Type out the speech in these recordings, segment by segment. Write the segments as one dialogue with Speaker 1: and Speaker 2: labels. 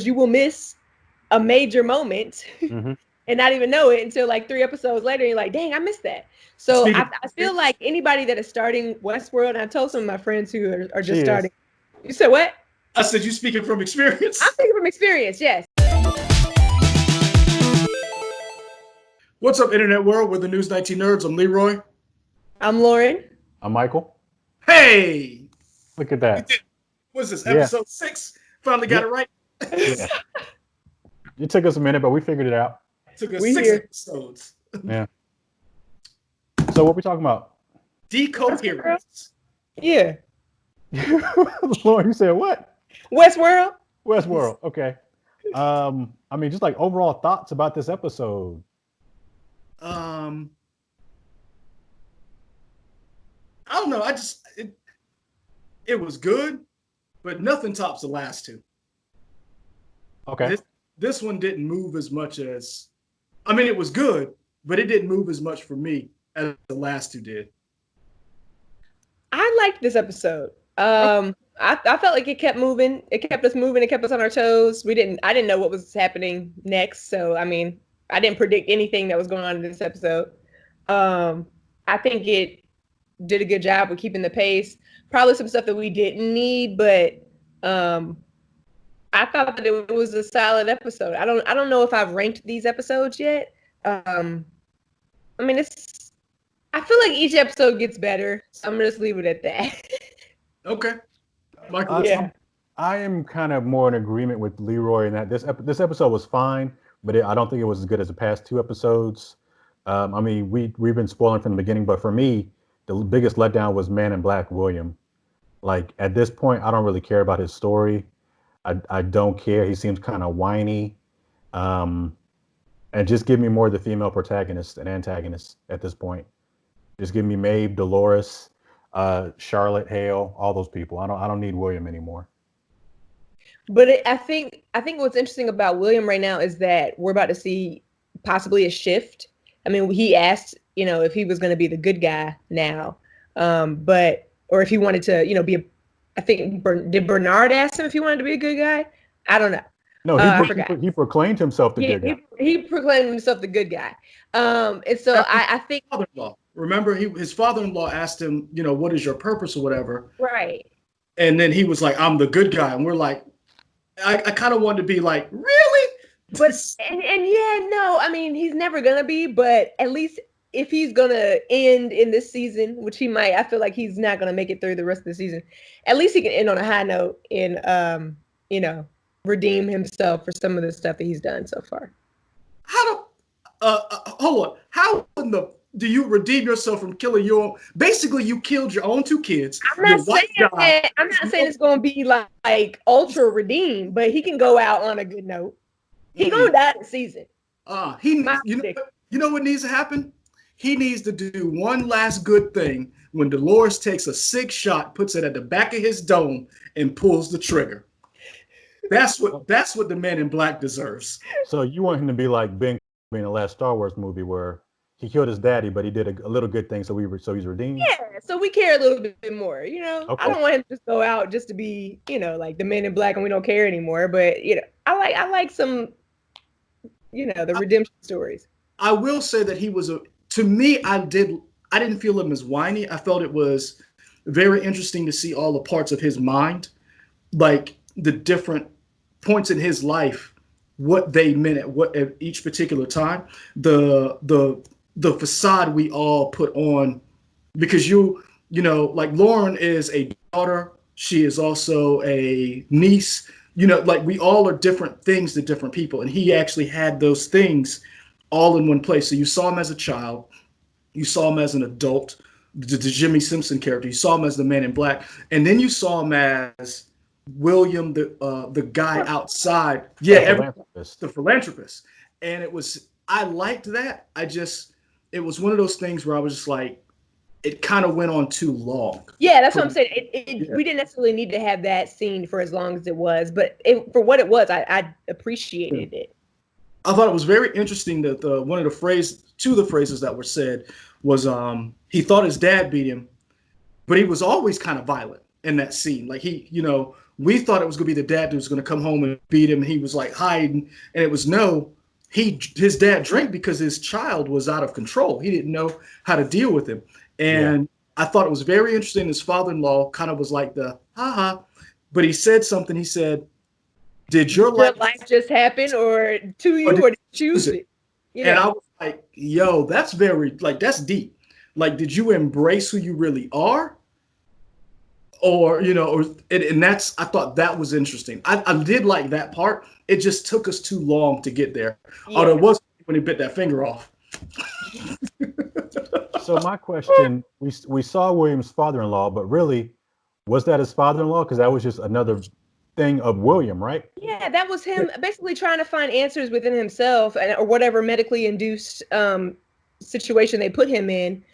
Speaker 1: episodes, you will miss a major moment and not even know it until like 3 episodes later. You're like, dang, I missed that. So I feel like anybody that is starting Westworld, and I told some of my friends who are just starting. You said what?
Speaker 2: I said you speaking from experience.
Speaker 1: I'm speaking from experience, yes.
Speaker 2: What's up, Internet World? We're the News 19 Nerds. I'm Leroy.
Speaker 1: I'm Lauren.
Speaker 3: I'm Michael.
Speaker 2: Hey!
Speaker 3: Look at that.
Speaker 2: What's this, episode 6? Finally got it right.
Speaker 3: Yeah. It took us a minute, but we figured it out.
Speaker 2: Took us 6 episodes.
Speaker 3: Yeah. So what we talking about?
Speaker 2: Decoherence.
Speaker 1: Yeah.
Speaker 3: Lauren, you said what?
Speaker 1: Westworld.
Speaker 3: Westworld. Okay. I mean, just like overall thoughts about this episode.
Speaker 2: I don't know. It was good, but nothing tops the last two.
Speaker 3: Okay.
Speaker 2: This one didn't move as much as, I mean, it was good, but it didn't move as much for me as the last two did.
Speaker 1: I liked this episode. I felt like it kept moving. It kept us moving. It kept us on our toes. I didn't know what was happening next. So, I mean, I didn't predict anything that was going on in this episode. I think it did a good job with keeping the pace. Probably some stuff that we didn't need, but I thought that it was a solid episode. I don't know if I've ranked these episodes yet. I mean, I feel like each episode gets better, so I'm gonna just leave it at that.
Speaker 2: Okay, Michael.
Speaker 3: I am kind of more in agreement with Leroy in that this episode was fine, but I don't think it was as good as the past 2 episodes. I mean, we've been spoiling from the beginning, but for me, the biggest letdown was Man in Black William. Like at this point, I don't really care about his story. I don't care. He seems kind of whiny. And just give me more of the female protagonists and antagonists at this point. Just give me Maeve, Dolores, Charlotte, Hale, all those people. I don't need William anymore.
Speaker 1: But I think what's interesting about William right now is that we're about to see possibly a shift. I mean, he asked, if he was going to be the good guy now, or if he wanted to, be I think, did Bernard ask him if he wanted to be a good guy? I don't know.
Speaker 3: No, he proclaimed himself the good guy.
Speaker 1: He proclaimed himself the good guy. And so I think...
Speaker 2: Father-in-law. Remember, his father-in-law asked him, what is your purpose or whatever?
Speaker 1: Right.
Speaker 2: And then he was like, I'm the good guy. And we're like, I kind of wanted to be like, really?
Speaker 1: But, no, I mean, he's never going to be, but at least if he's going to end in this season, which he might, I feel like he's not going to make it through the rest of the season. At least he can end on a high note and, redeem himself for some of the stuff that he's done so far.
Speaker 2: Hold on. How do you redeem yourself from killing basically you killed your own 2 kids?
Speaker 1: I'm not saying it's going to be like ultra redeemed, but he can go out on a good note. He's going to die this season.
Speaker 2: You know what needs to happen? He needs to do one last good thing when Dolores takes a 6 shot, puts it at the back of his dome, and pulls the trigger. That's what the Man in Black deserves.
Speaker 3: So you want him to be like Ben in the last Star Wars movie where he killed his daddy, but he did a little good thing, so he's redeemed?
Speaker 1: Yeah, so we care a little bit more, Okay. I don't want him to just go out just to be, like the Men in Black and we don't care anymore. But, I like some, the redemption stories.
Speaker 2: I will say that he was to me, I didn't feel him as whiny. I felt it was very interesting to see all the parts of his mind, like the different points in his life, what they meant at each particular time. The facade we all put on, because like Lauren is a daughter, she is also a niece. Like we all are different things to different people, and he actually had those things all in one place. So you saw him as a child, you saw him as an adult, the Jimmy Simpson character, you saw him as the Man in Black, and then you saw him as William, the guy outside, the philanthropist. And I liked that. It was one of those things where I was just like, it kind of went on too long.
Speaker 1: Yeah, that's what I'm saying. We didn't necessarily need to have that scene for as long as it was, but for what it was, I appreciated it.
Speaker 2: I thought it was very interesting that two of the phrases that were said was he thought his dad beat him, but he was always kind of violent in that scene. Like he, We thought it was going to be the dad who was going to come home and beat him. And he was like hiding. And it was no, his dad drank because his child was out of control. He didn't know how to deal with him. And I thought it was very interesting. His father-in-law kind of was like the, haha. But he said something. He said, did your life
Speaker 1: just happen or to you, or did you choose it?
Speaker 2: Yeah. And I was like, yo, that's that's deep. Like, did you embrace who you really are? Or, I thought that was interesting. I did like that part. It just took us too long to get there. Yeah. Although it was when he bit that finger off.
Speaker 3: So my question, we saw William's father-in-law, but really, was that his father-in-law? Because that was just another thing of William, right?
Speaker 1: Yeah, that was him basically trying to find answers within himself or whatever medically induced situation they put him in.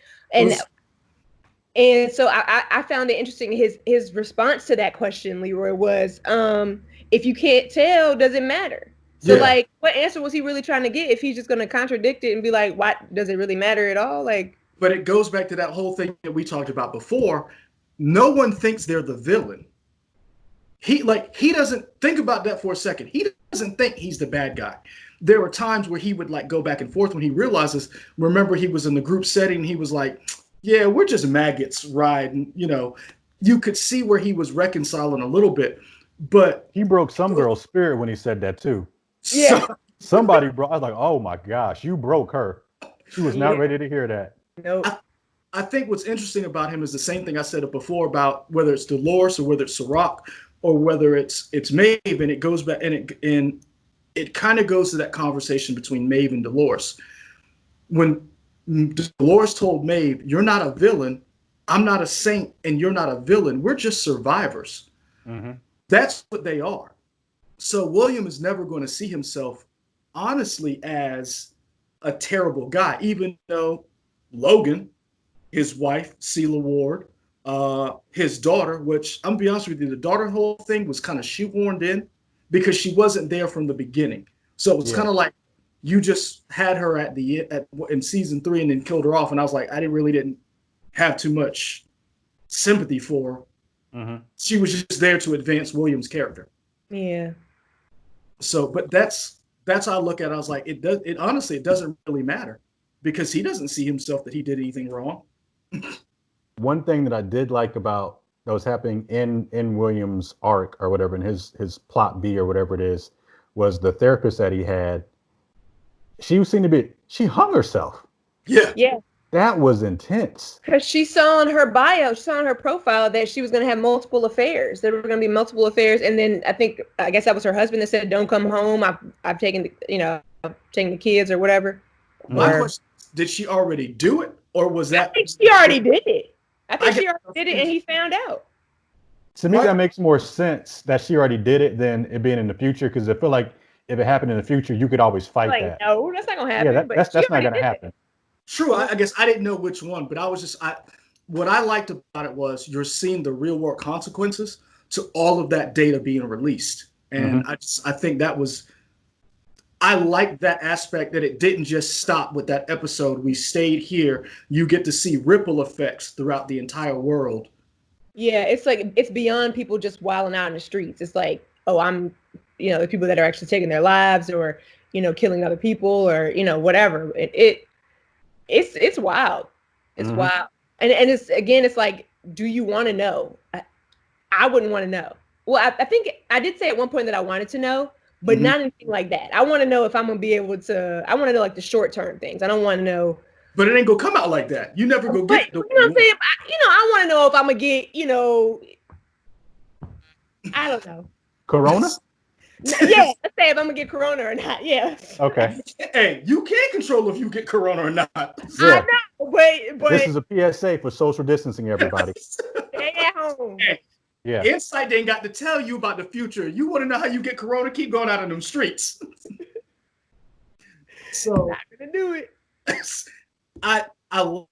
Speaker 1: And so I found it interesting. His response to that question, Leroy, was, if you can't tell, does it matter? So like, what answer was he really trying to get if he's just going to contradict it and be like, why does it really matter at all? Like,
Speaker 2: but it goes back to that whole thing that we talked about before. No one thinks they're the villain. He doesn't think about that for a second. He doesn't think he's the bad guy. There were times where he would like go back and forth when he realizes, remember he was in the group setting. He was like, yeah, we're just maggots riding, you could see where he was reconciling a little bit, but
Speaker 3: he broke some girl's spirit when he said that too.
Speaker 1: Yeah.
Speaker 3: Somebody broke, I was like, oh my gosh, you broke her. She was not ready to hear that.
Speaker 1: Nope.
Speaker 2: I think what's interesting about him is the same thing I said before about whether it's Dolores or whether it's Sirach or whether it's Maeve, and it goes back and it kind of goes to that conversation between Maeve and Dolores. When Dolores told Maeve, you're not a villain, I'm not a saint, and you're not a villain. We're just survivors. Mm-hmm. That's what they are. So William is never going to see himself, honestly, as a terrible guy, even though Logan, his wife, Celia Ward, his daughter, which I'm going to be honest with you, the daughter whole thing was kind of shoehorned in because she wasn't there from the beginning. So it was kind of like, you just had her in season 3 and then killed her off. And I was like, I didn't have too much sympathy for her. Mm-hmm. She was just there to advance William's character.
Speaker 1: Yeah.
Speaker 2: So, but that's how I look at it. I was like, it honestly, it doesn't really matter because he doesn't see himself that he did anything wrong.
Speaker 3: One thing that I did like about that was happening in William's arc or whatever, in his plot B or whatever it is, was the therapist that he had. She hung herself.
Speaker 2: Yeah.
Speaker 1: Yeah.
Speaker 3: That was intense.
Speaker 1: Because she saw on her bio, she saw on her profile that she was going to have multiple affairs. There were going to be multiple affairs. And then I guess that was her husband that said, don't come home. I've taken the kids or whatever.
Speaker 2: My question, did she already do it? Or was that?
Speaker 1: I think she already did it. I think she already did it and he found out.
Speaker 3: To me, that makes more sense that she already did it than it being in the future. Because I feel like if it happened in the future, you could always fight that.
Speaker 1: No, that's not going to happen.
Speaker 3: Yeah, that's not going to happen.
Speaker 2: True. I guess I didn't know which one, but I was just, what I liked about it was you're seeing the real world consequences to all of that data being released. And I think that was, I like that aspect that it didn't just stop with that episode. We stayed here. You get to see ripple effects throughout the entire world.
Speaker 1: Yeah, it's like, it's beyond people just wilding out in the streets. It's like, the people that are actually taking their lives or, killing other people or, whatever. It's wild. It's wild. And it's like, do you want to know? I wouldn't want to know. Well, I think I did say at one point that I wanted to know, but not anything like that. I want to know if I'm going to be able to, I want to know like the short term things. I don't want to know.
Speaker 2: But it ain't going to come out like that. You never go get it.
Speaker 1: You know what I'm saying? I want to know if I'm going to get, I don't know.
Speaker 3: Corona?
Speaker 1: Yeah, let's say if I'm going to get corona or not. Yeah.
Speaker 3: Okay.
Speaker 2: Hey, you can't control if you get corona or not.
Speaker 3: Yeah.
Speaker 1: I know, but
Speaker 3: this is a PSA for social distancing, everybody.
Speaker 1: Stay at home.
Speaker 2: Hey,
Speaker 3: yeah.
Speaker 2: Insight ain't got to tell you about the future. You want to know how you get corona? Keep going out in them streets. So
Speaker 1: not gonna do it.
Speaker 2: I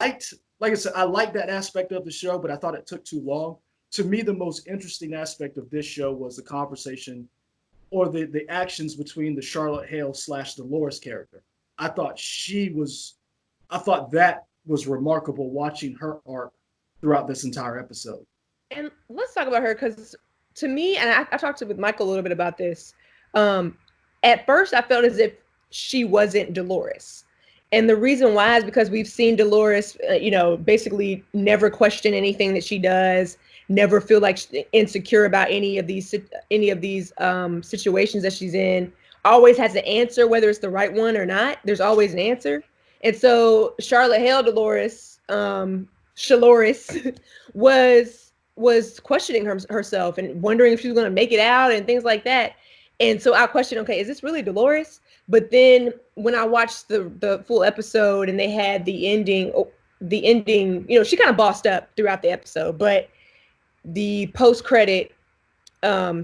Speaker 2: liked, like I said, I liked that aspect of the show, but I thought it took too long. To me, the most interesting aspect of this show was the conversation or the actions between the Charlotte Hale / Dolores character. I thought that was remarkable watching her arc throughout this entire episode.
Speaker 1: And let's talk about her because to me, and I talked with Michael a little bit about this. At first, I felt as if she wasn't Dolores. And the reason why is because we've seen Dolores, basically never question anything that she does, never feel like insecure about any of these situations that she's in. Always has an answer, whether it's the right one or not. There's always an answer. And so Charlotte Hale Dolores, Shaloris, was questioning herself and wondering if she was going to make it out and things like that. And so I questioned, okay, is this really Dolores? But then when I watched the full episode and they had the ending, she kind of bossed up throughout the episode, but the post-credit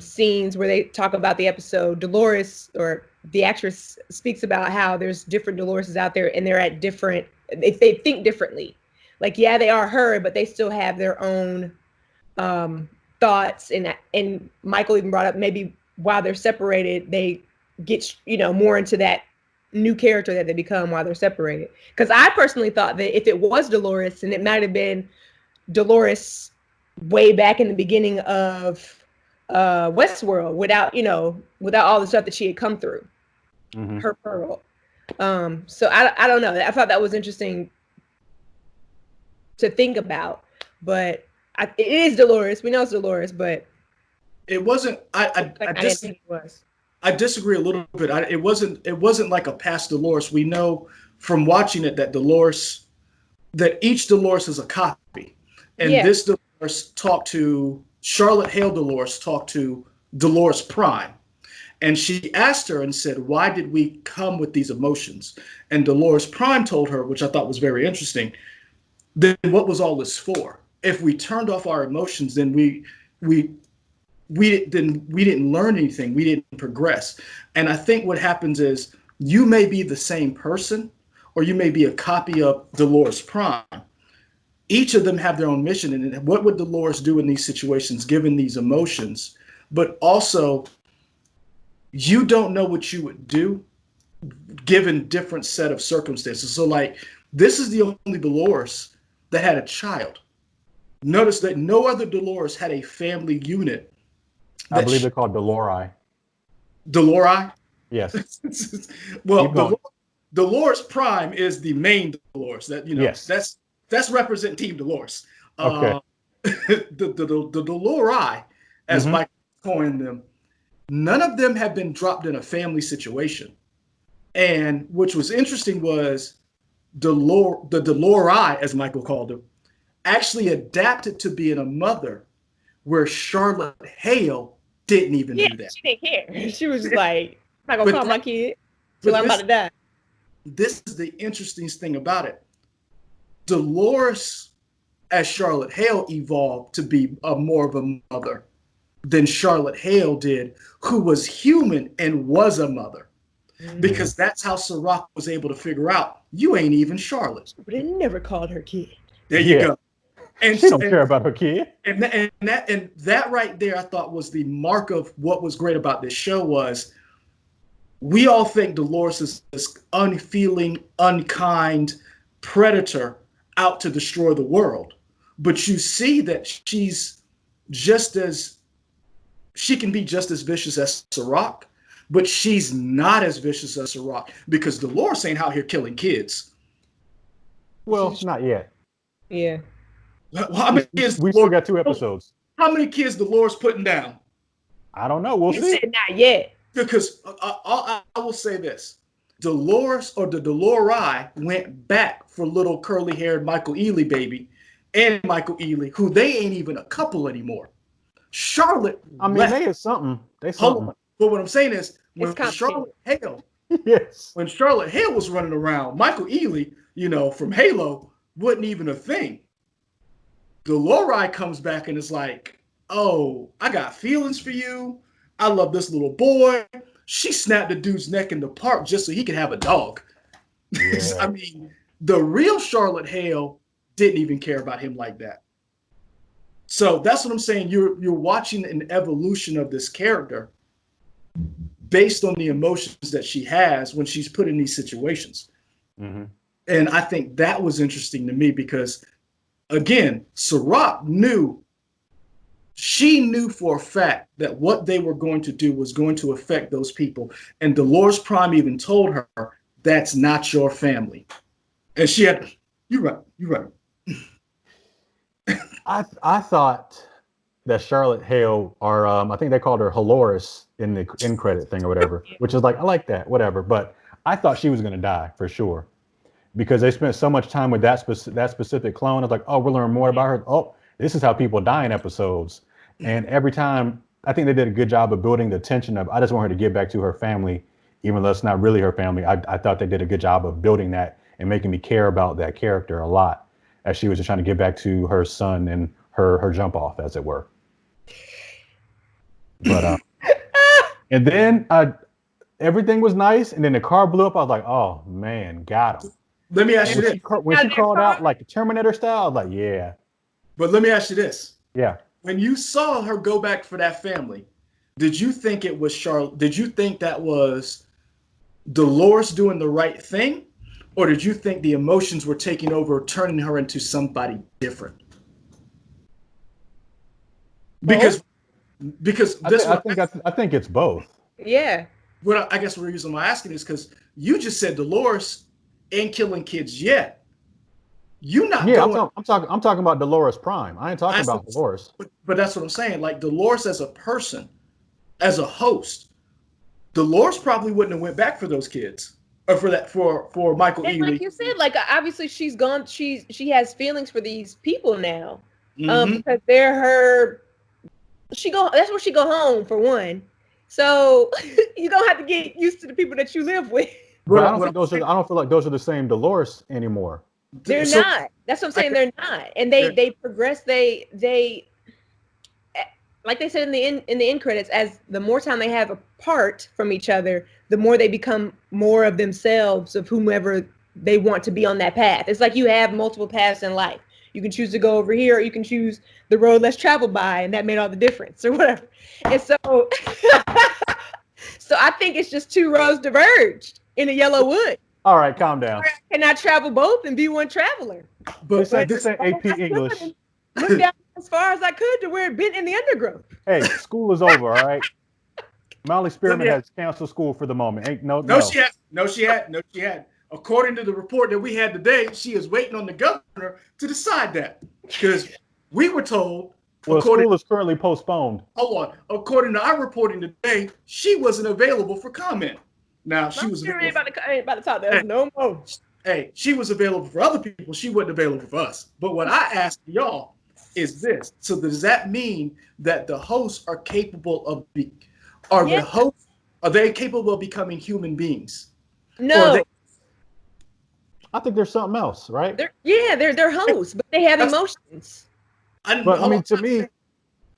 Speaker 1: scenes where they talk about the episode, Dolores, or the actress, speaks about how there's different Doloreses out there and they're at different, they think differently. Like, yeah, they are her, but they still have their own thoughts. And Michael even brought up maybe while they're separated, they get, more into that new character that they become while they're separated. Because I personally thought that if it was Dolores, and it might have been Dolores way back in the beginning of Westworld, without all the stuff that she had come through, her Pearl. So I don't know. I thought that was interesting to think about, but it is Dolores. We know it's Dolores, but
Speaker 2: it wasn't. I
Speaker 1: didn't think it was.
Speaker 2: I disagree a little bit. It wasn't like a past Dolores. We know from watching it that each Dolores is a copy, and this Dolores talked to Charlotte Hale Dolores talked to Dolores Prime, and she asked her and said, "Why did we come with these emotions?" And Dolores Prime told her, which I thought was very interesting, then what was all this for? If we turned off our emotions, then we didn't learn anything. We didn't progress. And I think what happens is you may be the same person, or you may be a copy of Dolores Prime. Each of them have their own mission. And what would Dolores do in these situations, given these emotions? But also, you don't know what you would do given different set of circumstances. So like, this is the only Dolores that had a child. Notice that no other Dolores had a family unit.
Speaker 3: I believe they're called Dolori.
Speaker 2: Dolori?
Speaker 3: Yes.
Speaker 2: Well, Dolores Prime is the main Dolores.
Speaker 3: Yes.
Speaker 2: That's represent Team Dolores.
Speaker 3: Okay.
Speaker 2: The Dolori, as Mike coined them, none of them have been dropped in a family situation. And which was interesting was the Dolori, as Michael called them, actually adapted to being a mother, where Charlotte Hale didn't even do that.
Speaker 1: She didn't care. She was just like, I'm not gonna call my kid till I'm about to die.
Speaker 2: This is the interesting thing about it. Dolores, as Charlotte Hale, evolved to be more of a mother than Charlotte Hale did, who was human and was a mother. Because that's how Sirach was able to figure out, you ain't even Charlotte.
Speaker 1: But it never called her kid.
Speaker 2: There you go. And
Speaker 3: she don't care about her kid.
Speaker 2: And that right there, I thought was the mark of what was great about this show was we all think Dolores is this unfeeling, unkind predator out to destroy the world. But you see that she can be just as vicious as Sirach, but she's not as vicious as Sirach, because Dolores ain't out here killing kids.
Speaker 3: Well, not yet.
Speaker 1: Yeah.
Speaker 2: How many kids
Speaker 3: we still got 2 episodes.
Speaker 2: How many kids Dolores putting down?
Speaker 3: I don't know. We'll see.
Speaker 1: Said not yet.
Speaker 2: Because I will say this. Dolores, or the Dolori, went back for little curly-haired Michael Ealy baby and Michael Ealy, who they ain't even a couple anymore. Charlotte.
Speaker 3: I mean, they is something. They something.
Speaker 2: But what I'm saying is, when Charlotte Hale, when Charlotte Hale was running around, Michael Ealy, from Halo, wasn't even a thing. Dolori comes back and is like, oh, I got feelings for you. I love this little boy. She snapped the dude's neck in the park just so he could have a dog. Yeah. I mean, the real Charlotte Hale didn't even care about him like that. So that's what I'm saying. You're watching an evolution of this character based on the emotions that she has when she's put in these situations. And I think that was interesting to me because, again, Sirach knew she knew for a fact that what they were going to do was going to affect those people. And Dolores Prime even told her, that's not your family. And she had, you're right, you're right.
Speaker 3: I thought that Charlotte Hale, or I think they called her Halores in the end credit thing or whatever, which is like, I like that, whatever. But I thought she was going to die for sure because they spent so much time with that specific clone. I was like, oh, we'll learn more about her. Oh, this is how people die in episodes. And every time, I think they did a good job of building the tension of, I just want her to get back to her family, even though it's not really her family. I thought they did a good job of building that and making me care about that character a lot as she was just trying to get back to her son and her jump off, as it were. But and then everything was nice, and then the car blew up. I was like, "Oh man, got him."
Speaker 2: Let me ask you this.
Speaker 3: When she crawled out like a Terminator style, I was like, "Yeah."
Speaker 2: But let me ask you this.
Speaker 3: Yeah.
Speaker 2: When you saw her go back for that family, did you think it was Charlotte? Did you think that was Dolores doing the right thing? Or did you think the emotions were taking over, turning her into somebody different? Because
Speaker 3: I think it's both.
Speaker 1: Yeah.
Speaker 2: What I guess the reason I'm asking is because you just said Dolores ain't killing kids yet. You not going.
Speaker 3: I'm talking about Dolores Prime. I ain't talking about Dolores.
Speaker 2: But that's what I'm saying. Like Dolores as a person, as a host, Dolores probably wouldn't have went back for those kids. Or for Michael E.
Speaker 1: Like you said, like obviously she's gone. She has feelings for these people now, because they're her. That's where she go home for one. So you're gonna have to get used to the people that you live with.
Speaker 3: But I don't feel like those are the same Dolores anymore.
Speaker 1: They're not. That's what I'm saying. They're not, and they progress. They like they said in the end credits, as the more time they have apart from each other, the more they become more of themselves, of whomever they want to be on that path. It's like you have multiple paths in life. You can choose to go over here, or you can choose the road less traveled by, and that made all the difference, or whatever. And so, so I think it's just two roads diverged in a yellow wood.
Speaker 3: All right, calm down.
Speaker 1: I cannot travel both and be one traveler.
Speaker 3: But this ain't AP English.
Speaker 1: Look down as far as I could to where it bent in the undergrowth.
Speaker 3: Hey, school is over, all right? Molly Spearman has canceled school for the moment.
Speaker 2: She had. According to the report that we had today, she is waiting on the governor to decide that. Because we were told.
Speaker 3: Well, school is currently postponed.
Speaker 2: Hold on. According to our reporting today, she wasn't available for comment. Now she was
Speaker 1: about to talk to us no more.
Speaker 2: Hey, she was available for other people. She wasn't available for us. But what I asked y'all is this. So does that mean that the hosts are capable of are they capable of becoming human beings?
Speaker 1: No.
Speaker 3: I think there's something else, right?
Speaker 1: They're hosts, but they have emotions.
Speaker 3: To me,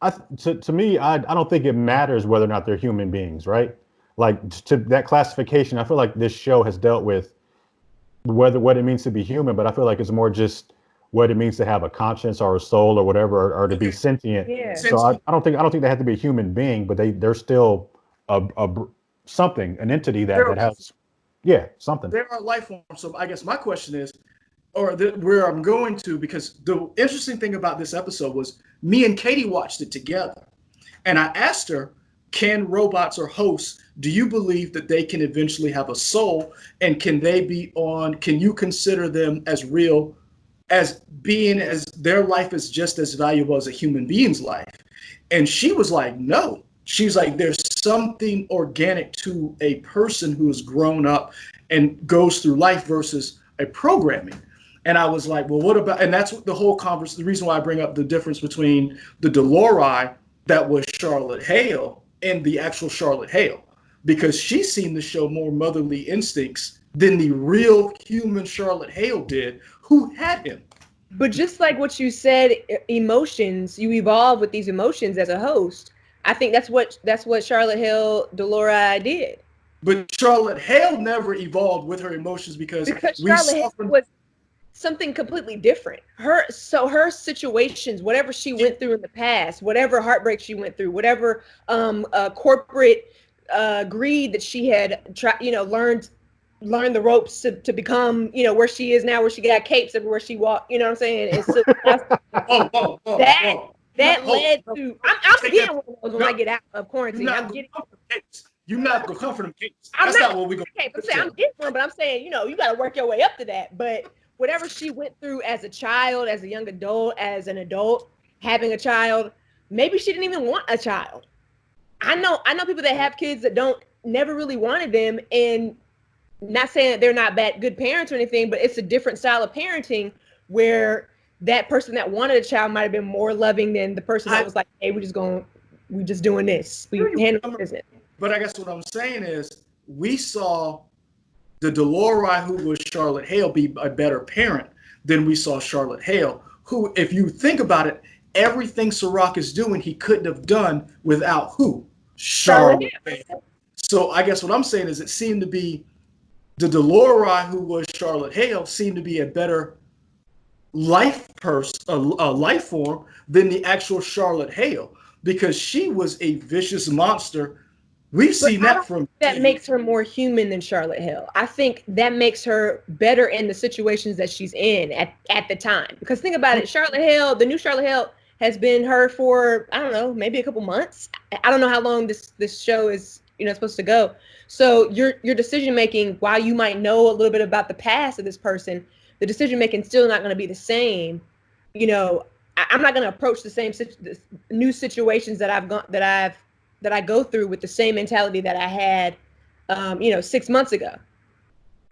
Speaker 3: I don't think it matters whether or not they're human beings, right? Like to that classification, I feel like this show has dealt with what it means to be human, but I feel like it's more just what it means to have a conscience or a soul or whatever, or to be sentient.
Speaker 1: Yeah.
Speaker 3: So I don't think they have to be a human being, but they're still something, an entity that has something.
Speaker 2: There are life forms. So I guess my question is, where I'm going to, because the interesting thing about this episode was me and Katie watched it together, and I asked her, can robots or hosts, do you believe that they can eventually have a soul, and can you consider them as real, as being as their life is just as valuable as a human being's life? And she was like, no. She's like, there's something organic to a person who has grown up and goes through life versus a programming. And I was like, well, what about, and that's the whole conversation, the reason why I bring up the difference between the Delori that was Charlotte Hale and the actual Charlotte Hale, because she seemed to show more motherly instincts than the real human Charlotte Hale did, who had him.
Speaker 1: But just like what you said, emotions, you evolve with these emotions as a host. I think that's what Charlotte Hale Delori did.
Speaker 2: But Charlotte Hale never evolved with her emotions because
Speaker 1: Charlotte Hale was something completely different. Her situations, whatever she went through in the past, whatever heartbreak she went through, whatever corporate greed that she had learned the ropes to become, where she is now, where she got capes everywhere she walked. You know what I'm saying? It's that led to. I'm getting one of those when I get out of quarantine.
Speaker 2: You're not gonna come for them cakes.
Speaker 1: That's
Speaker 2: not what we're gonna.
Speaker 1: Okay, I'm getting one, but I'm saying, you got to work your way up to that. But whatever she went through as a child, as a young adult, as an adult, having a child, maybe she didn't even want a child. I know people that have kids that never really wanted them, and not saying that they're not good parents or anything, but it's a different style of parenting where that person that wanted a child might have been more loving than the person that was like, hey, we just doing this. We handle business.
Speaker 2: But I guess what I'm saying is we saw the Delora who was Charlotte Hale be a better parent than we saw Charlotte Hale, who, if you think about it, everything Sirach is doing, he couldn't have done without who? Charlotte Hale. So I guess what I'm saying is it seemed to be the Delora who was Charlotte Hale seemed to be a better life form than the actual Charlotte Hale, because she was a vicious monster. We've seen that from.
Speaker 1: That makes her more human than Charlotte Hale. I think that makes her better in the situations that she's in at the time. Because think about it, Charlotte Hale, the new Charlotte Hale has been her for, I don't know, maybe a couple months. I don't know how long this show is, supposed to go. So your decision making, while you might know a little bit about the past of this person, the decision making still not going to be the same. I'm not going to approach the new situations that I go through with the same mentality that I had, 6 months ago.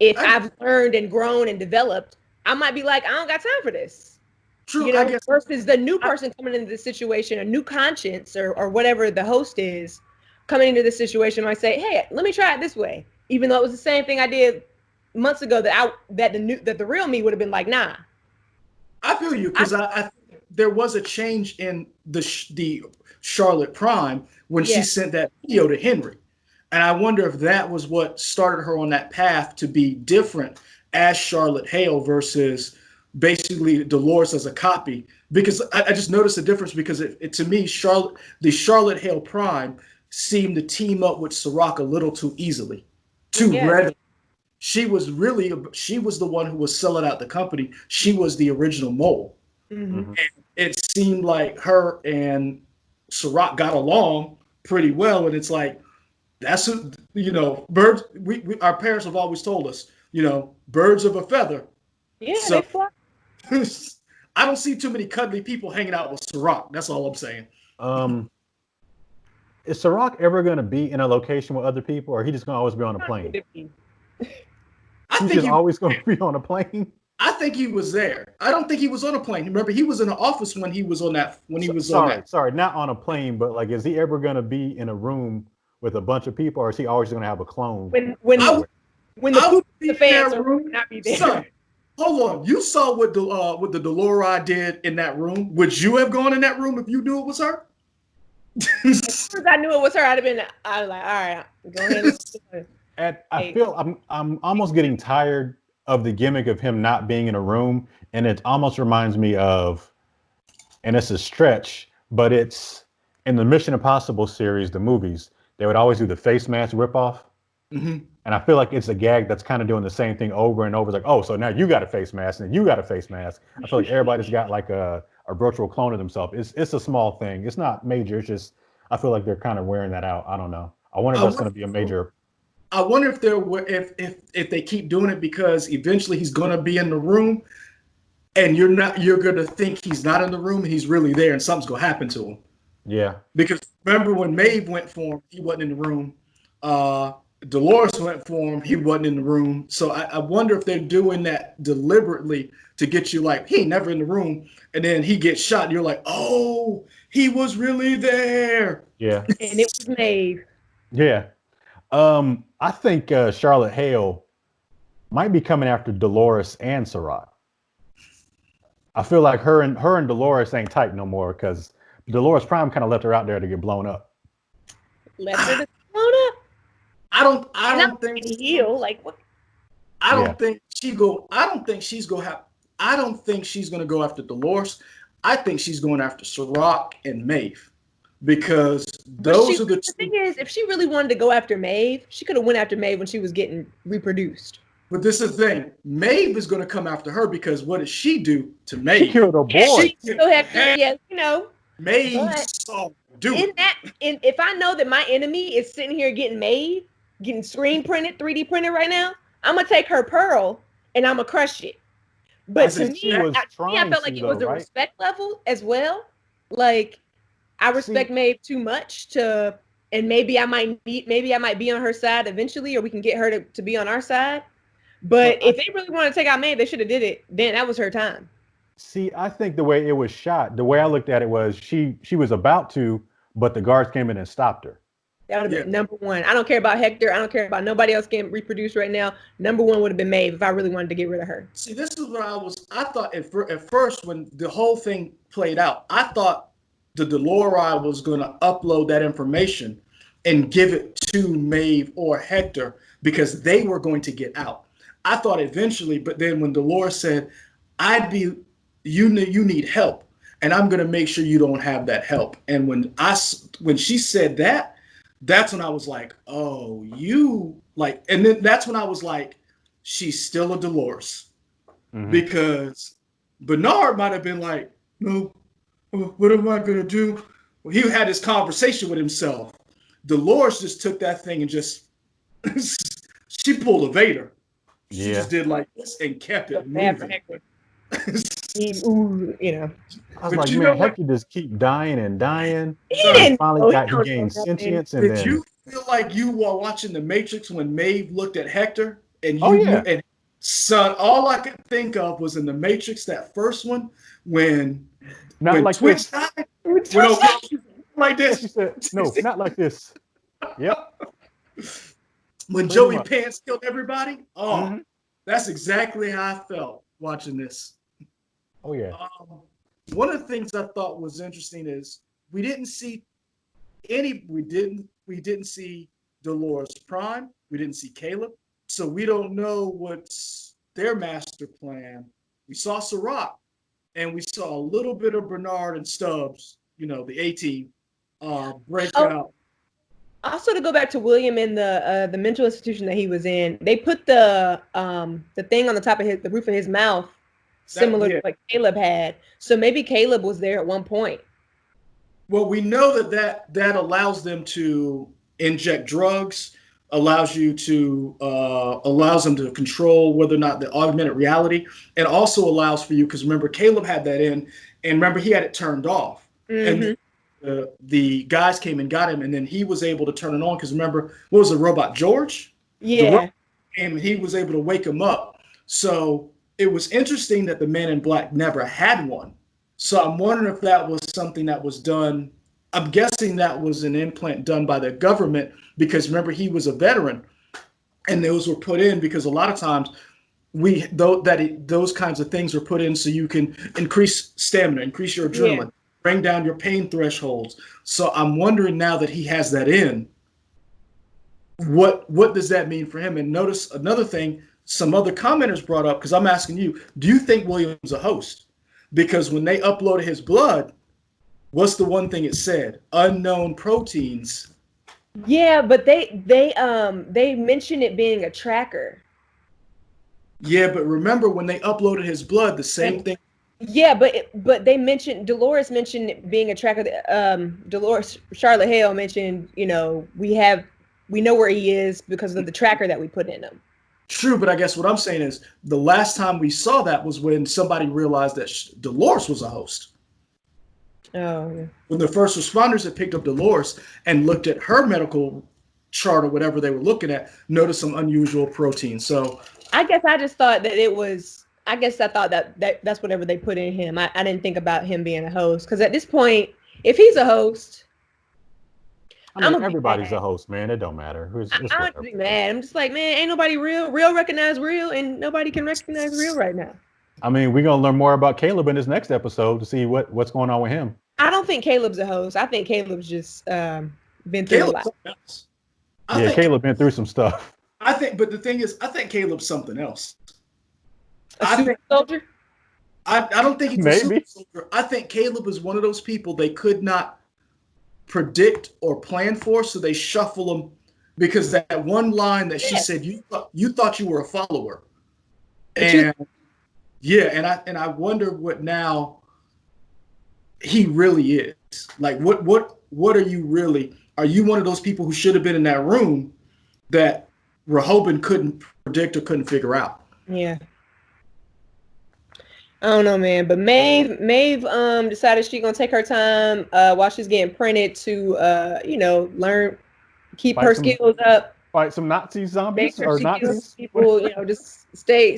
Speaker 1: If I've learned and grown and developed, I might be like, I don't got time for this.
Speaker 2: True.
Speaker 1: Versus the new person coming into the situation, a new conscience or whatever the host is coming into this situation might say, hey, let me try it this way. Even though it was the same thing I did months ago that the real me would have been like, nah.
Speaker 2: I feel you, because I there was a change in the Charlotte Prime when she sent that video to Henry. And I wonder if that was what started her on that path to be different as Charlotte Hale versus basically Dolores as a copy. Because I just noticed the difference, because it to me, the Charlotte Hale Prime seemed to team up with Sirach a little too easily, too readily. She was the one who was selling out the company. She was the original mole. Mm-hmm. And it seemed like her and Sirach got along pretty well, and it's like, that's birds. Our parents have always told us, birds of a feather.
Speaker 1: Yeah, so, they fly.
Speaker 2: I don't see too many cuddly people hanging out with Sirach. That's all I'm saying.
Speaker 3: Is Sirach ever going to be in a location with other people, or he just going to always be on a plane? He's just always going to be on a plane.
Speaker 2: I think he was there. I don't think he was on a plane. Remember, he was in the office when he was on that. Sorry,
Speaker 3: not on a plane, but like, is he ever going to be in a room with a bunch of people, or is he always going to have a clone?
Speaker 1: When the fans are not be there.
Speaker 2: Son, hold on. You saw what the Delora did in that room. Would you have gone in that room if you knew it was her?
Speaker 1: As soon as I knew it was her, I was like, all right, go ahead.
Speaker 3: And I feel I'm almost getting tired of the gimmick of him not being in a room, and it almost reminds me of, and it's a stretch, but it's in the Mission Impossible series, the movies, they would always do the face mask ripoff. Mm-hmm. And I feel like it's a gag that's kind of doing the same thing over and over. It's like, oh, so now you got a face mask and you got a face mask. I feel like everybody's got like a virtual clone of themselves. It's a small thing. It's not major. It's just, I feel like they're kind of wearing that out. I don't know. I wonder if that's going to be a major.
Speaker 2: I wonder if if they keep doing it, because eventually he's going to be in the room, and you're going to think he's not in the room and he's really there, and something's going to happen to him.
Speaker 3: Yeah.
Speaker 2: Because remember when Maeve went for him, he wasn't in the room. Dolores went for him, he wasn't in the room. So I wonder if they're doing that deliberately to get you like, he ain't never in the room, and then he gets shot and you're like, oh, he was really there.
Speaker 3: Yeah.
Speaker 1: And it was Maeve.
Speaker 3: Yeah. I think Charlotte Hale might be coming after Dolores and Sirach. I feel like her and Dolores ain't tight no more, because Dolores Prime kind of left her out there to get blown up.
Speaker 1: Left her to get blown up?
Speaker 2: I don't think
Speaker 1: heal. Like what?
Speaker 2: I don't think she's gonna go after Dolores. I think she's going after Sirach and Maeve. Because those are the
Speaker 1: thing is, if she really wanted to go after Maeve, she could have went after Maeve when she was getting reproduced.
Speaker 2: But this is the thing. Maeve is going to come after her, because what did she do to Maeve?
Speaker 3: She killed a boy.
Speaker 1: She still had,
Speaker 2: Maeve
Speaker 1: But
Speaker 2: saw do it.
Speaker 1: if I know that my enemy is sitting here getting made, getting screen printed, 3D printed right now, I'm gonna take her pearl and I'm gonna crush it.
Speaker 3: I
Speaker 1: But to
Speaker 3: think
Speaker 1: me,
Speaker 3: she was
Speaker 1: I
Speaker 3: trying
Speaker 1: felt like
Speaker 3: to
Speaker 1: it
Speaker 3: though,
Speaker 1: was a
Speaker 3: right?
Speaker 1: respect level as well. Like I
Speaker 3: See,
Speaker 1: respect Maeve too much to, and maybe maybe I might be on her side eventually, or we can get her to be on our side. But
Speaker 3: but
Speaker 1: if they really want to take out Maeve, they should have did it. Then that was her time.
Speaker 3: I think the way it was shot, the way I looked at it was she was about to, but the guards came in and stopped her.
Speaker 1: That would have
Speaker 2: Yeah.
Speaker 1: been number one. I don't care about Hector. I don't care about nobody else getting reproduced right now. Number one would have been Maeve if I really wanted to get rid of her.
Speaker 2: See, this is what I thought at first when the whole thing played out. I thought the Delori was going to upload that information and give it to Maeve or Hector because they were going to get out. I thought eventually, but then when Dolores said, "I'd be, you need help, and I'm going to make sure you don't have that help," and when she said that, that's when I was like, "Oh, you like," and then that's when I was like, "She's still a Dolores." Because Bernard might have been like, "No, what am I going to do?" Well, he had this conversation with himself. Dolores just took that thing and just, she pulled a Vader. She
Speaker 3: Yeah.
Speaker 2: just did like this and kept
Speaker 1: So
Speaker 2: it
Speaker 1: bad for
Speaker 2: moving.
Speaker 1: Hector. You know.
Speaker 3: I was
Speaker 2: But
Speaker 3: like,
Speaker 2: you know
Speaker 3: man,
Speaker 2: what,
Speaker 3: Hector just keep dying and dying.
Speaker 1: He
Speaker 3: And
Speaker 2: son?
Speaker 1: didn't
Speaker 3: finally
Speaker 1: know.
Speaker 3: he
Speaker 1: Don't know
Speaker 3: gained
Speaker 1: nothing.
Speaker 3: sentience and
Speaker 2: Did
Speaker 3: then
Speaker 2: you feel like you were watching The Matrix when Maeve looked at Hector and
Speaker 3: oh
Speaker 2: you knew?
Speaker 3: yeah.
Speaker 2: And son, all I could think of was in The Matrix, that first one, when
Speaker 3: Not like
Speaker 2: Twitch
Speaker 3: this.
Speaker 2: died, when okay, like
Speaker 3: Yeah, she
Speaker 2: this.
Speaker 3: said, no, not like this. Yep.
Speaker 2: When
Speaker 3: Pretty
Speaker 2: Joey
Speaker 3: much.
Speaker 2: Pants killed everybody. Oh,
Speaker 3: Hmm.
Speaker 2: that's exactly how I felt watching this.
Speaker 3: Oh yeah.
Speaker 2: Um, one of the things I thought was interesting is we didn't see we didn't see Dolores Prime. We didn't see Caleb. So we don't know what's their master plan. We saw Sirach and we saw a little bit of Bernard and Stubbs, the A-team, break
Speaker 1: Oh,
Speaker 2: out.
Speaker 1: also to go back to William in the mental institution that he was in, they put the thing on the top of the roof of his mouth, similar to
Speaker 2: Yeah.
Speaker 1: what Caleb had. So maybe Caleb was there at one point.
Speaker 2: Well, we know that allows them to inject drugs, allows them to control whether or not the augmented reality, and also allows for you because remember Caleb had that in, and remember he had it turned off, and the guys came and got him, and then he was able to turn it on because remember what was the robot George? The
Speaker 1: Yeah.
Speaker 2: and he was able to wake him up. So it was interesting that the Man in Black never had one. So I'm wondering if that was something that was done. I'm guessing that was an implant done by the government because remember he was a veteran, and those were put in because a lot of times those kinds of things are put in so you can increase stamina, increase your adrenaline, bring down your pain thresholds. So I'm wondering now that he has that in, what does that mean for him? And notice another thing, some other commenters brought up because I'm asking you, do you think William's a host? Because when they uploaded his blood, what's the one thing it said? Unknown proteins.
Speaker 1: Yeah, but they mentioned it being a tracker.
Speaker 2: Yeah, but remember when they uploaded his blood, the same thing.
Speaker 1: Yeah, but they mentioned Dolores mentioned it being a tracker. Dolores Charlotte Hale mentioned, we know where he is because of the tracker that we put in him.
Speaker 2: True, but I guess what I'm saying is the last time we saw that was when somebody realized that Dolores was a host.
Speaker 1: Oh, yeah.
Speaker 2: When the first responders had picked up Dolores and looked at her medical chart or whatever they were looking at, noticed some unusual proteins. So
Speaker 1: I guess I just thought that it was. I guess I thought that's whatever they put in him. I didn't think about him being a host because at this point, if he's a host,
Speaker 3: I mean, everybody's a host, man. It don't matter.
Speaker 1: I'm be mad. I'm just like, man, ain't nobody real recognize real, and nobody can recognize real right now.
Speaker 3: I mean, we're gonna learn more about Caleb in this next episode to see what's going on with him.
Speaker 1: I don't think Caleb's a host. I think Caleb's just been through a lot.
Speaker 3: Caleb been through some stuff.
Speaker 2: But the thing is, I think Caleb's something else.
Speaker 1: A super soldier?
Speaker 2: I don't think he's
Speaker 3: Maybe.
Speaker 2: a super soldier. I think Caleb is one of those people they could not predict or plan for, so they shuffle him because that one line that she said, you thought you were a follower. And I wonder what now he really is. Like, what are you really? Are you one of those people who should have been in that room that Rehoboam couldn't predict or couldn't figure out?
Speaker 1: Yeah. I don't know, man. But Maeve decided she's gonna take her time while she's getting printed to learn, keep her skills up.
Speaker 3: Fight some Nazi
Speaker 1: Make
Speaker 3: zombies
Speaker 1: sure
Speaker 3: or
Speaker 1: she kills
Speaker 3: Nazis.
Speaker 1: people, just stay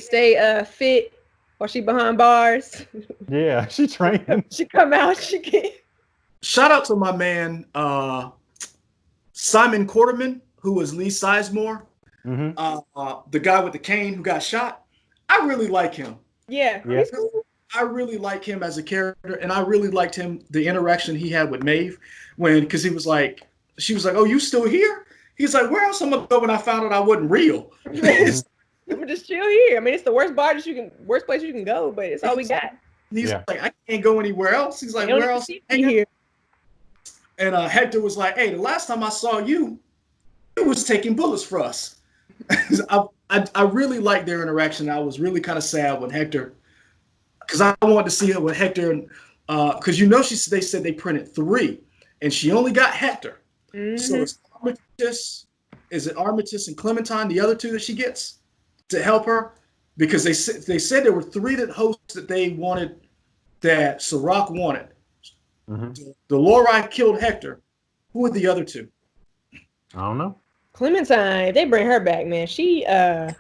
Speaker 1: fit while she behind bars.
Speaker 3: Yeah, she training.
Speaker 1: She come out, she can.
Speaker 2: Shout out to my man Simon Quarterman, who was Lee Sizemore, the guy with the cane who got shot. I really like him.
Speaker 1: Yeah. He's cool.
Speaker 2: I really like him as a character, and I really liked him, the interaction he had with Maeve, because she was like, "Oh, you still here?" He's like, "Where else am I gonna go when I found out I wasn't real?"
Speaker 1: I'm gonna just chill here. I mean, it's the worst place you can go, but it's all we got.
Speaker 2: He's like, "I can't go anywhere else." He's like, "Where else?"
Speaker 1: Here.
Speaker 2: And Hector was like, "Hey, the last time I saw you, you was taking bullets for us." I really liked their interaction. I was really kind of sad when Hector, because I wanted to see her with Hector, because they said they printed 3, and she only got Hector. Mm-hmm. So is it Armistice and Clementine, the other 2 that she gets to help her? Because they said there were 3 hosts that they wanted, that Serac wanted. Mm-hmm. Dolores killed Hector. Who were the other 2?
Speaker 3: I don't know.
Speaker 1: Clementine, they bring her back, man. She was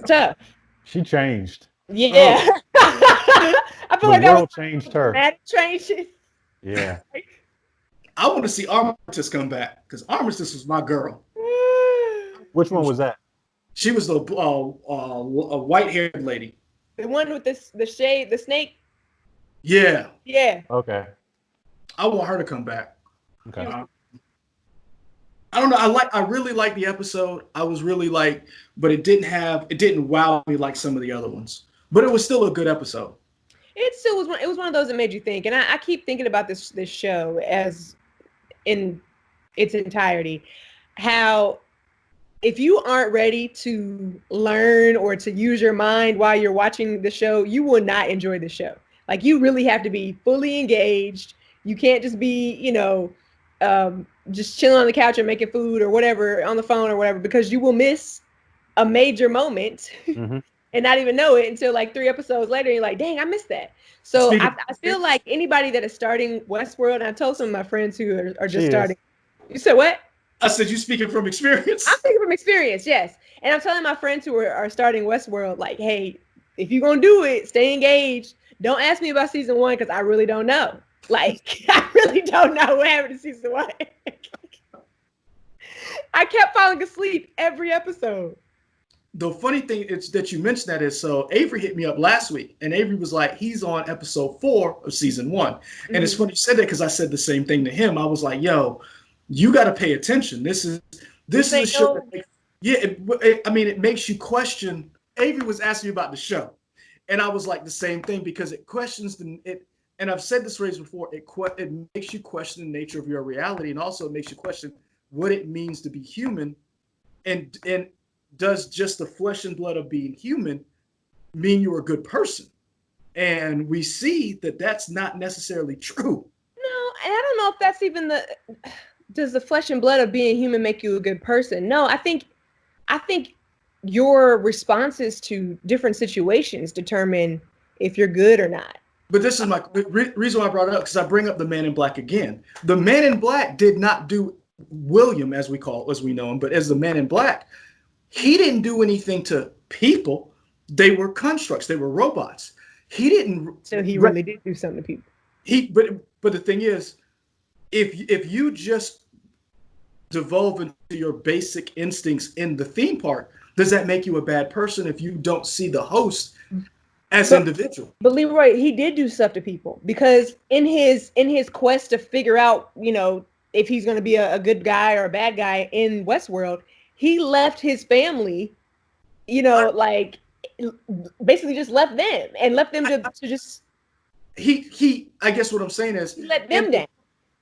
Speaker 1: tough.
Speaker 3: She changed.
Speaker 1: Yeah. I feel like
Speaker 3: the world changed her.
Speaker 1: Changes.
Speaker 3: Yeah.
Speaker 2: I want to see Armistice come back, because Armistice was my girl.
Speaker 3: Which one was that?
Speaker 2: She was the white-haired lady.
Speaker 1: The one with the snake.
Speaker 2: Yeah.
Speaker 1: Yeah.
Speaker 3: Okay.
Speaker 2: I want her to come back.
Speaker 3: Okay.
Speaker 2: I don't know. I really liked the episode. I was really but it didn't wow me like some of the other ones. But it was still a good episode.
Speaker 1: It still was. It was one of those that made you think, and I keep thinking about this show as in its entirety, how if you aren't ready to learn or to use your mind while you're watching the show, you will not enjoy the show. Like, you really have to be fully engaged. You can't just be, just chilling on the couch and making food or whatever, on the phone or whatever, because you will miss a major moment and not even know it until like 3 episodes later. And you're like, dang, I missed that. So I feel like anybody that is starting Westworld, and I told some of my friends who are just starting. You said what?
Speaker 2: I said, you speaking from experience?
Speaker 1: I'm speaking from experience, yes. And I'm telling my friends who are starting Westworld, like, hey, if you're going to do it, stay engaged. Don't ask me about season 1, because I really don't know. Like, I really don't know what happened to season 1. I kept falling asleep every episode.
Speaker 2: The funny thing is that you mentioned that is, so Avery hit me up last week, and Avery was like, he's on episode 4 of season 1. And it's funny you said that, because I said the same thing to him. I was like, yo, you got to pay attention. This is a show. It makes you question. Avery was asking me about the show, and I was like the same thing, because it questions it. And I've said this phrase before. It makes you question the nature of your reality, and also it makes you question what it means to be human, and does just the flesh and blood of being human mean you're a good person? And we see that that's not necessarily true.
Speaker 1: No, and I don't know if that's even does the flesh and blood of being human make you a good person? No, I think your responses to different situations determine if you're good or not.
Speaker 2: But this is my reason why I brought it up, because I bring up the Man in Black again. The Man in Black did not do William, as we know him, but as the Man in Black, he didn't do anything to people. They were constructs. They were robots. He didn't.
Speaker 1: So he really did do something to
Speaker 2: people. But the thing is, if you just devolve into your basic instincts in the theme park, does that make you a bad person if you don't see the host as an individual?
Speaker 1: But Leroy, he did do stuff to people, because in his quest to figure out, if he's going to be a good guy or a bad guy in Westworld, he left his family, like basically just left them to just.
Speaker 2: I guess what I'm saying is,
Speaker 1: he let them down.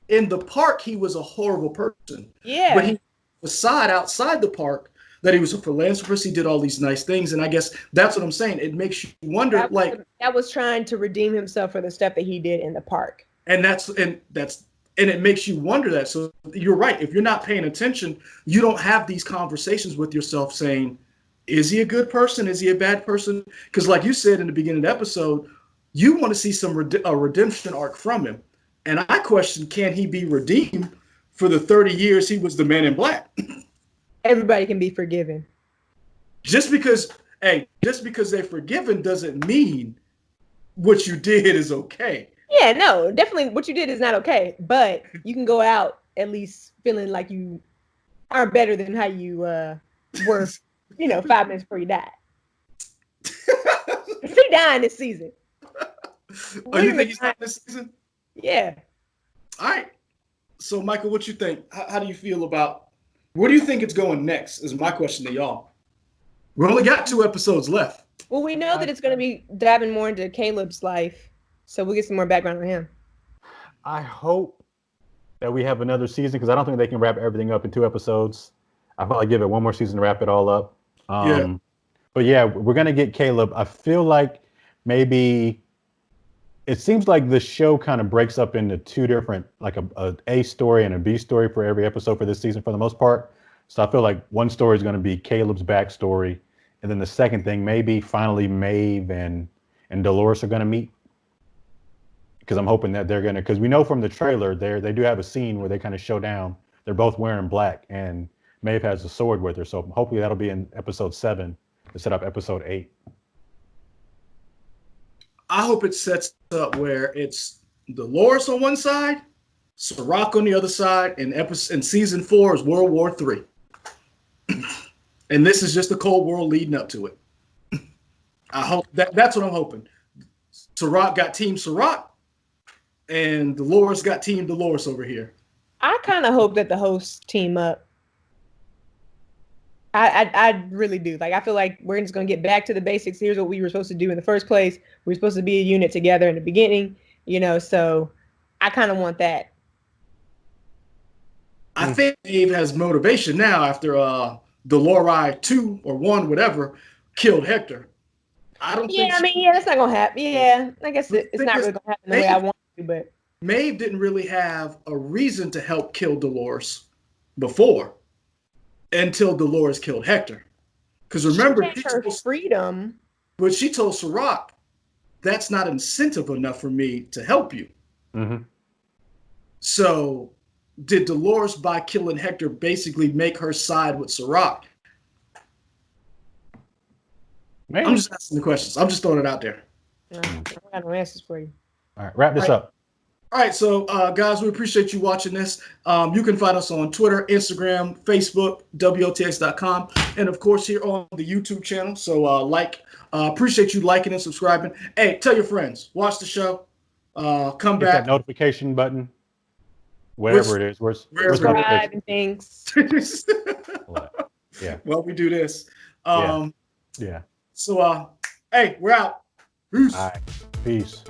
Speaker 2: In the park, he was a horrible person.
Speaker 1: Yeah.
Speaker 2: But he outside the park, that he was a philanthropist. He did all these nice things. And I guess that's what I'm saying. It makes you wonder,
Speaker 1: that was trying to redeem himself for the stuff that he did in the park.
Speaker 2: And it makes you wonder that. So you're right. If you're not paying attention, you don't have these conversations with yourself saying, is he a good person? Is he a bad person? Because like you said in the beginning of the episode, you want to see a redemption arc from him. And I question, can he be redeemed for the 30 years he was the Man in Black?
Speaker 1: Everybody can be forgiven.
Speaker 2: Just because they're forgiven doesn't mean what you did is okay.
Speaker 1: Yeah, no, definitely what you did is not okay. But you can go out at least feeling like you are better than how you were, 5 minutes before you died. Is he dying this season?
Speaker 2: Oh, you think he's dying this season?
Speaker 1: Yeah.
Speaker 2: All right. So, Michael, what you think? How do you feel about where do you think it's going next? Is my question to y'all. We only got 2 episodes left.
Speaker 1: Well, we know that it's going to be diving more into Caleb's life, so we'll get some more background on him.
Speaker 3: I hope that we have another season because I don't think they can wrap everything up in 2 episodes. I probably give it one more season to wrap it all up.
Speaker 2: Yeah.
Speaker 3: But yeah, we're going to get Caleb. I feel like maybe it seems like the show kind of breaks up into 2 different, like a story and a B story for every episode for this season for the most part. So I feel like one story is going to be Caleb's backstory. And then the second thing, maybe finally Maeve and Dolores are going to meet. Because I'm hoping that they're going to, because we know from the trailer, they do have a scene where they kind of show down. They're both wearing black and Maeve has a sword with her. So hopefully that'll be in episode 7 to set up episode 8.
Speaker 2: I hope it sets up where it's Dolores on one side, Sirach on the other side, and season 4 is World War III. And this is just the Cold War leading up to it. I hope that's what I'm hoping. Sirach got Team Sirach, and Dolores got Team Dolores over here.
Speaker 1: I kind of hope that the hosts team up. I really do. Like, I feel like we're just going to get back to the basics. Here's what we were supposed to do in the first place. We were supposed to be a unit together in the beginning, so I kind of want that.
Speaker 2: I think Maeve has motivation now after Dolores 2 or 1, whatever, killed Hector. I don't think
Speaker 1: that's not going to happen. Yeah, I guess it's not really going to happen the way I want it to, but
Speaker 2: Maeve didn't really have a reason to help kill Dolores before until Dolores killed Hector. Because remember,
Speaker 1: she her freedom.
Speaker 2: But she told Sirach, that's not incentive enough for me to help you.
Speaker 3: Mm-hmm.
Speaker 2: So did Dolores, by killing Hector, basically make her side with Sirach?
Speaker 3: Maybe.
Speaker 2: I'm just asking the questions. I'm just throwing it out there.
Speaker 1: No, I got no answers for you.
Speaker 3: All right, wrap this up.
Speaker 2: All right, so guys, we appreciate you watching this. You can find us on Twitter, Instagram, Facebook, WOTX.com, and of course here on the YouTube channel. So appreciate you liking and subscribing. Hey, tell your friends, watch the show, come
Speaker 3: Hit
Speaker 2: back.
Speaker 3: that notification button, whatever it is. Where's
Speaker 1: subscribe and things.
Speaker 2: Yeah. Well, we do this.
Speaker 3: Yeah.
Speaker 2: So, hey, we're out.
Speaker 3: Peace. All right. Peace.